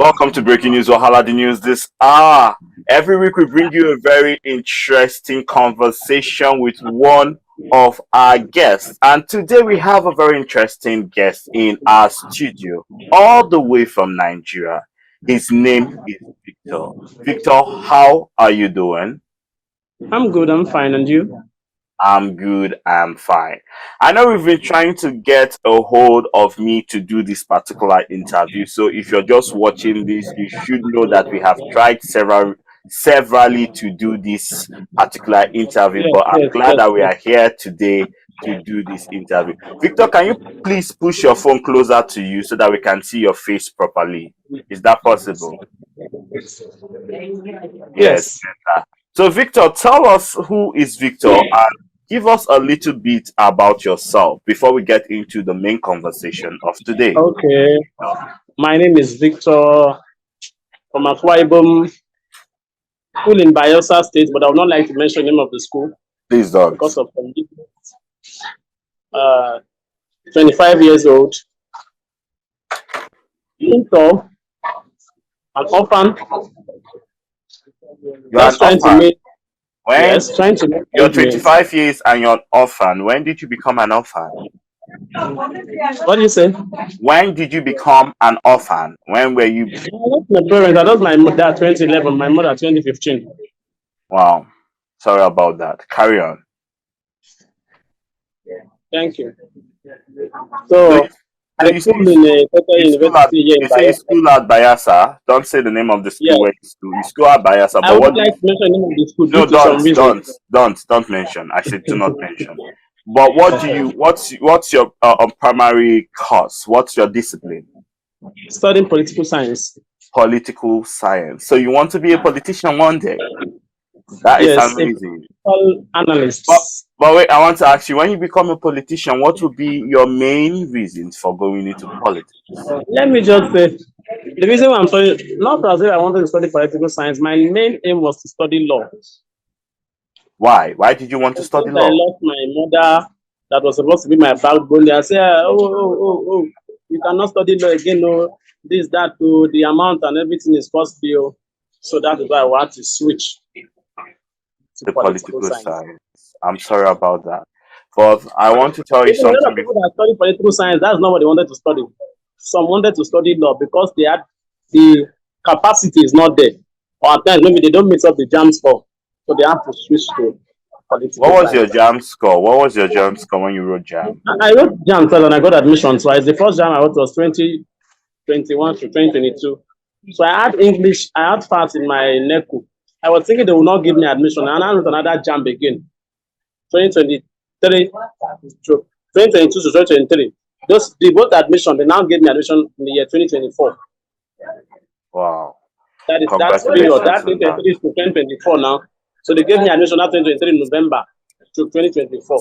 Welcome to Breaking News or Hala the News this hour. Every week we bring you a very interesting conversation with one of our guests. And today we have a very interesting guest in our studio, all the way from Nigeria. His name is Victor. Victor, how are you doing? I'm good, I'm fine, and you? I'm good, I'm fine. I know we've been trying to get a hold of me to do this particular interview. So if you're just watching this, you should know that we have tried severally to do this particular interview, Yes, but I'm yes, glad yes, that we yes. are here today to do this interview. Victor, can you please push your phone closer to you so that we can see your face properly? Is that possible? Yes, Yes. better. So, Victor, tell us who is Victor and give us a little bit about yourself before we get into the main conversation of today. Okay. My name is Victor from Akwa Ibom, school in Bayasa State, but I would not like to mention the name of the school Please don't. because of uh, 25 years old, Kito, an orphan, You're an just trying to orphan. make, When yes, trying to make you're ends meet. 25 years and you're an orphan, when did you become an orphan? What do you say? When did you become an orphan? When were you? I lost my parents. I lost my dad 2011, my mother 2015. Wow. Sorry about that. Carry on. Thank you. So, So so I schooled in a federal you school at university here in you say you Bayelsa. school at Bayasa. Don't say the name of the school Yes, where you school. You school at Bayasa, I but would what not do you? like to mention the name of the school due No, to some reason. don't mention. I said do not mention. But what do you? What's your primary course? What's your discipline? Studying political science. Political science. So you want to be a politician one day? That is Yes, a amazing. political But analyst. but wait, I want to ask you: when you become a politician, what will be your main reasons for going into politics? Let me just say the reason why I'm studying, not as if I wanted to study political science, my main aim was to study law. Why? Why did you want to study Since I law? lost my mother, that was supposed to be my backbone, I say, you cannot study law again, no, this, that, oh, the amount and everything is costly. Oh. So that is why I want to switch to The political political science. science. I'm sorry about that. But I want to tell you Even a lot something of people that study political science, that's not what they wanted to study. Some wanted to study law because they had the capacity is not there. Or at times maybe they don't mix up the jam score. So they have to switch to What political was your science. jam score? What was your jam score when you wrote jam? I wrote jam twice and I got admission twice. The first jam I wrote was 2021 to 2022. So I had English, I had FAT in my NECO. I was thinking they will not give me admission. And I wrote another jam again. 2023 to 2022 to 2023. Those the both admission, they now gave me admission in the year 2024. Wow. That's period. Congratulations That on that. 2023 to 2024 now. So they gave me admission that 2023 November to 2024.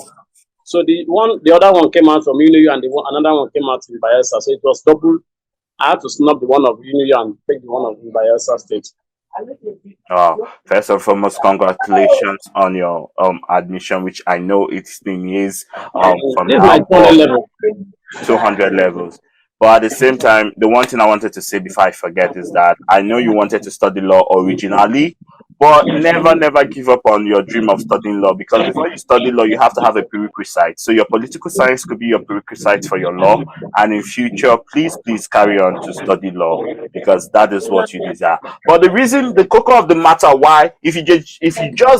So the other one came out from UNIU and another one came out in Bayelsa. So it was double. I had to snub the one of UNIU and take the one of Bayelsa State. Wow. First and foremost, congratulations on your admission, which I know it's been years from This is my now, 200 but level. 200 levels. But at the same time, the one thing I wanted to say before I forget is that I know you wanted to study law originally, but never give up on your dream of studying law, because before you study law, you have to have a prerequisite. So your political science could be your prerequisite for your law, and in future, please carry on to study law because that is what you desire. But the reason, the cocoa of the matter, why if you just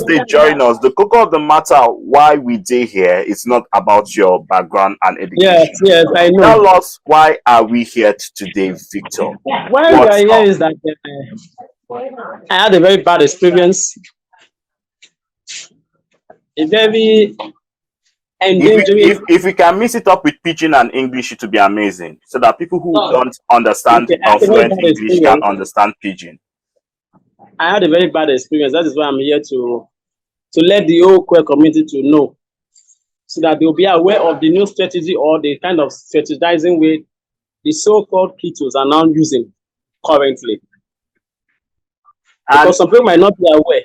did join us, the cocoa of the matter why we did here is not about your background and Yes, education. yes, I know. Tell us, why are we here today, Victor? Why we are What's here up? is that I had a very bad experience, a very endangering. If we can mix it up with pidgin and English, it would be amazing, so that people who don't understand Okay, I had a very fluent bad English can experience. understand pidgin. I had a very bad experience. That is why I'm here to let the whole queer community to know, so that they'll be aware of the new strategy or the kind of strategizing way the so-called Kitos are now using currently. And Because some people might not be aware.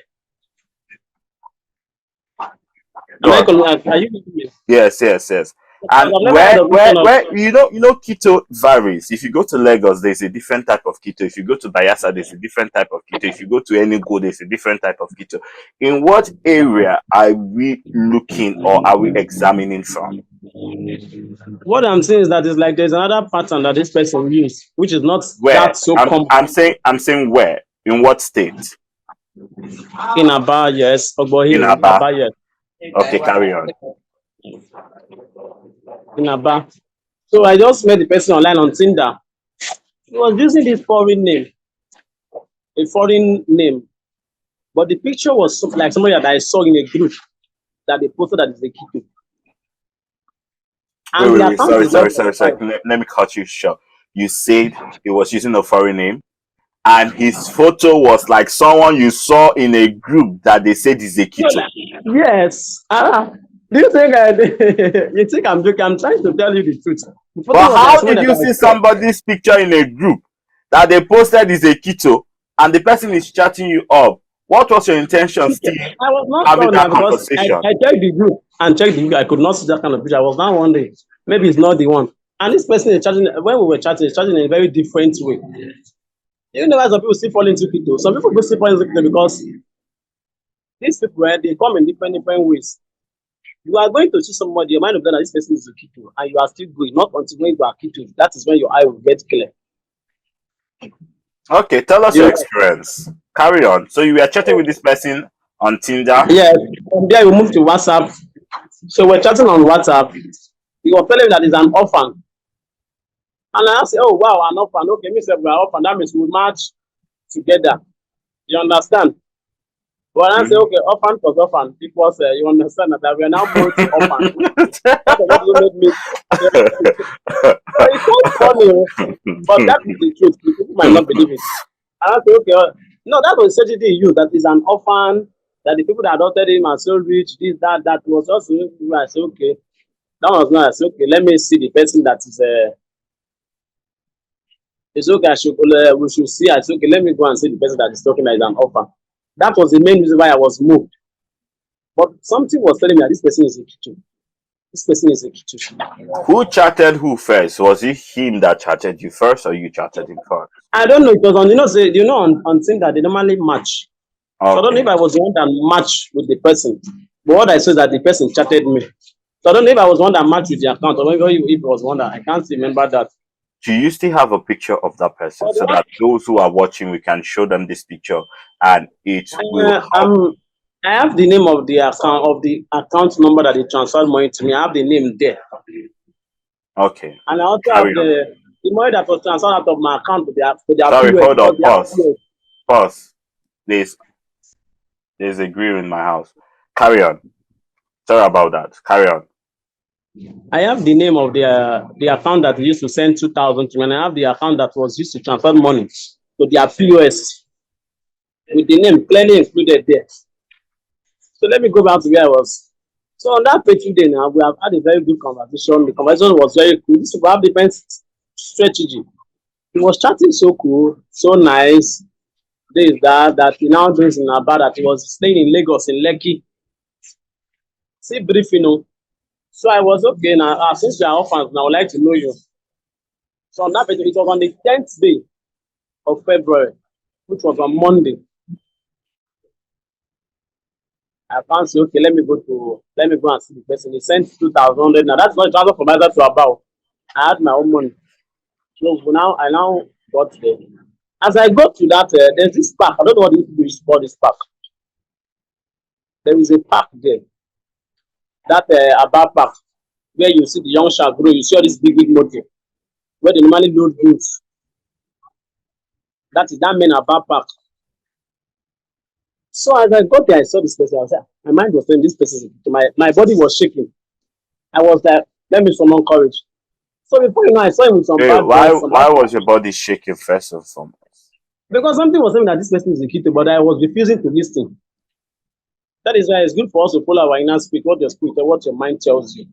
God, Are you with me? yes. And I've never heard of this one of. where Kito varies. If you go to Lagos, there's a different type of Kito. If you go to Bayasa, there's a different type of Kito. If you go to Enugu, there's a different type of Kito. In what area are we looking or are we examining from? What I'm saying is that it's like there's another pattern that this person used, which is not Where? that so common I'm saying where? In what state? in Aba, yes, In Obohi, Aba. Aba, yes, Okay, carry on. in Aba. So I just met the person online on Tinder. He was using this foreign name, a foreign name, but the picture was like somebody that I saw in a group that they posted that is a Kito. And the Wait. account Sorry, is not sorry. verified. Let me cut you short. You said he was using a foreign name, and his photo was like someone you saw in a group that they said is a Kito. Yes. Do you think you think I'm joking? I'm trying to tell you the truth. The photo But was like how someone did that you I see saw. somebody's picture in a group that they posted is a Kito, and the person is chatting you up? What was your intention still I was not having sure now that because conversation? I checked the group and checked the group. I could not see that kind of picture. I was now wondering, maybe it's not the one. And this person is chatting, when we were chatting, is chatting in a very different way. You know why some people still fall into Kito? Some people still fall into Kito because these people, they come in different ways. You are going to see somebody, your mind will be that this person is a Kito, and you are still going, not until when you are Kito. That is when your eye will get clear. Okay, tell us You your know? experience. Carry on. So you were chatting with this person on Tinder. Yeah, from there we move to WhatsApp. So we're chatting on WhatsApp. He was telling me that he's an orphan. And I say, oh wow, an orphan. Okay, me say we're orphan. That means we match together. You understand? But I say, Mhm. okay, orphan plus orphan equals, you understand that we are now both orphans. That was what made me. So it's so funny, but that is the truth. People might not believe it. And I say, okay, no, that was strategy he used. That is an orphan. That the people that adopted him are so rich. This, that was also. I say, okay, that was not. I say, okay, let me see the person that is. It's okay. We should see. I say, okay, let me go and see the person that is talking that is an orphan. That was the main reason why I was moved. But something was telling me that this person is a Kichu. This person is a Kichu. Who chatted who first? Was it him that chatted you first or you chatted him first? I don't know. It was on, say, on Tinder, they normally match. So I don't know Okay. if I was the one that matched with the person. But what I saw is that the person chatted me. So I don't know if I was one that matched with the account or maybe if it was one that I can't remember that. Do you still have a picture of that person But so what that those who are watching, we can show them this picture and it will help? I have the name of the account number that they transferred money to me. I have the name there. Okay. And I also have Carry on. the money that was transferred out of my account to their Sorry, POS hold because on. they have Pause. POS. Pause. There's a grill in my house. Carry on. Sorry about that. Carry on. I have the name of the account that we used to send 2,000 to, and I have the account that was used to transfer money to their POS with the name clearly included there. So let me go back to where I was. So on that page today now, we have had a very good conversation. The conversation was very cool. This will have different strategy. He was chatting so cool, so nice. This, that he now doing in Aba, that he was staying in Lagos, in Lekki. See brief, So I was okay now. Since you are orphans, now I would like to know you. So on that page, it was on the 10th day of February, which was on Monday. I found say, okay, let me go and see the person. He sent 2,000. Now that's not transfer from Bayasa to about. I had my own money. So I now got there. As I got to that, there's this park. I don't know what it is called this park. There is a park there. That Aba park, where you see the young shark grow. You see all this big motor where they normally load goods. That is that main Aba park. So as I got there, I saw this person. I was like, my mind was saying this person. My body was shaking. I was like, let me summon courage. So before you know, I saw him with some Hey, bad boys, some bad why was your body shaking first and foremost? because something was saying that this person is a Kito, but I was refusing to listen. That is why it's good for us to follow our inner spirit, what your spirit, what your mind tells you.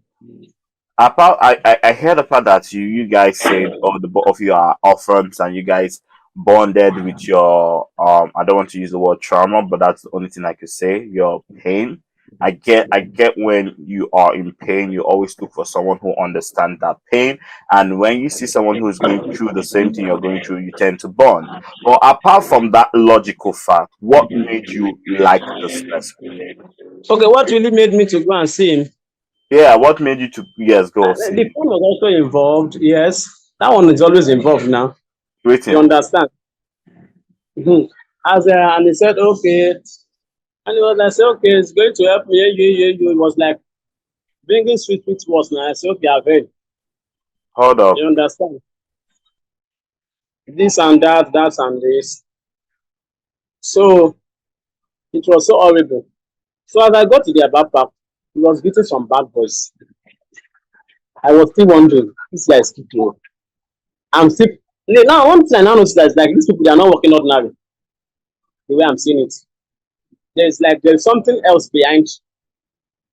Apart, I heard about that you guys said, oh, the both of you are orphans and you guys bonded with your I don't want to use the word trauma, but that's the only thing I could say, your pain. I get when you are in pain, you always look for someone who understands that pain. And when you see someone who is going through the same thing you're going through, you tend to bond. But apart from that logical fact, what made you like this person? Okay, what really made me to go and see him? Yeah, what made you to, yes, go The see? phone was also involved. Yes, that one is always involved now. You Waiting. understand? Mhm. As and he said, okay, and he was like, say, okay, it's going to help me. It was like bringing sweet words. Now I said, okay, I've heard. Hold up. You understand? This and that and this. So it was so horrible. So as I got to their backpack, he was getting some bad boys. I was still wondering, this guy is Kito. I'm still now one thing I now notice that is like these people they are not working ordinary. The way I'm seeing it, there's something else behind.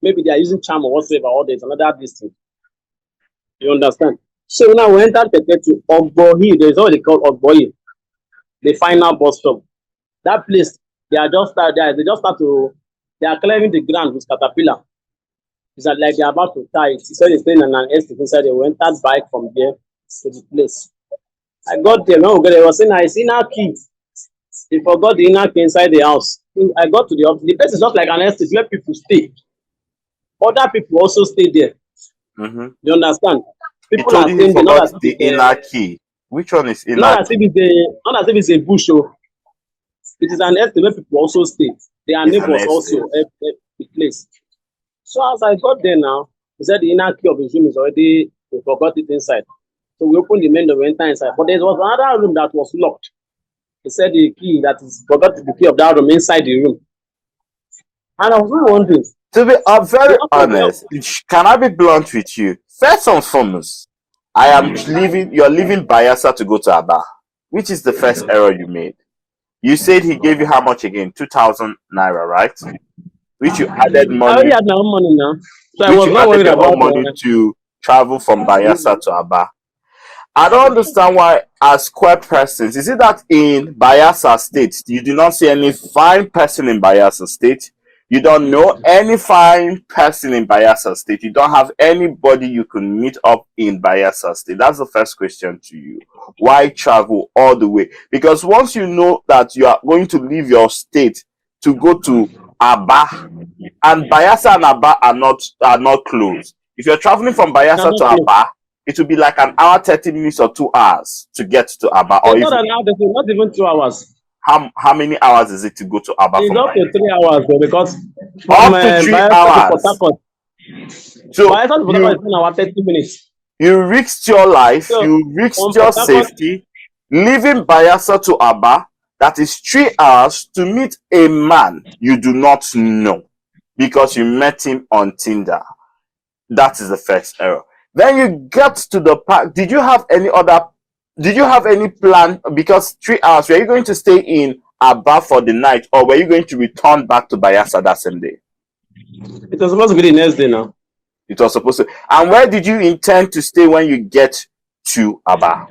Maybe they are using charm or whatsoever, or there's another distance. You understand? So now we entered to Ogbohi. There's what they call Ogbohi, the final bus stop. That place, they are just start there. They just start to they are clearing the ground with caterpillar. It's like they are about to tie it. He said he's staying on an estate inside. They went that bike from there to the place. I got there. When we got there, I was saying, I see now key. They forgot the inner key inside the house. I got to the office. The place is just like an estate where people stay. Other people also stay there. Mm-hmm. You understand? He People told are you he staying there, forgot the inner key. Which one is inner key? not as if it's a bush. Oh. It is an estate where people also stay. They are It's an neighbors also estate. the place. So as I got there now, he said the inner key of his room is already we forgot it inside. So we opened the main door, we enter inside. But there was another room that was locked. He said the key that is forgot the key of that room inside the room. And I was really wondering, To be very what of help? honest, can I be blunt with you? First and foremost, I am leaving. You're leaving Bayasa to go to Aba, which is the first error you made. You said he gave you how much again? 2,000 naira, right? Which you added I already money. had my own money now. So I Which was you not added worried your own about money to travel from Bayasa to Aba. I don't understand why, as queer persons, is it that in Bayelsa State you do not see any fine person in Bayelsa State? You don't know any fine person in Bayelsa State. You don't have anybody you can meet up in Bayelsa State. That's the first question to you. Why travel all the way? Because once you know that you are going to leave your state to go to Aba, and Bayelsa and Aba are not close. If you're traveling from Bayelsa to it. Aba, it will be like an hour, 30 minutes or 2 hours to get to Aba. Or It's if not an hour, not even 2 hours. how many hours is it to go to Aba It's from up to Bayelsa? 3 hours though, because from Up to three Bayelsa to Port hours. Harcourt, So Bayelsa to Port Harcourt is 1 hour 30 minutes. you risked your life, So you risked from your Port Harcourt, safety, leaving Bayelsa to Aba. That is 3 hours to meet a man you do not know because you met him on Tinder. That is the first error. Then you get to the park. Did you have any plan? Because 3 hours, were you going to stay in Aba for the night or were you going to return back to Bayelsa that same day? it was supposed to be the next day now. It was supposed to. And where did you intend to stay when you get to Aba?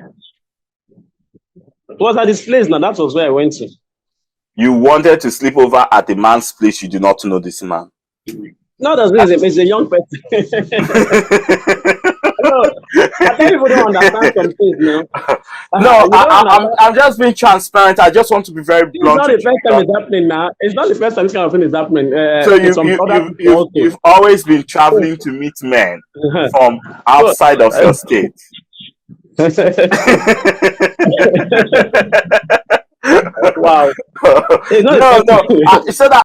It was at this place now. That was where I went to. You wanted to sleep over at a man's place you do not know this man. No, it's a young person. No, I think people don't understand some things now. No, If you don't understand, I'm just being transparent. I just want to be very it's blunt not with the you. first time it's happening now. It's not the first time this kind of thing is happening. So With some other people you've also. always been traveling to meet men from So, outside of your state. wow. It's not the No, first time. so that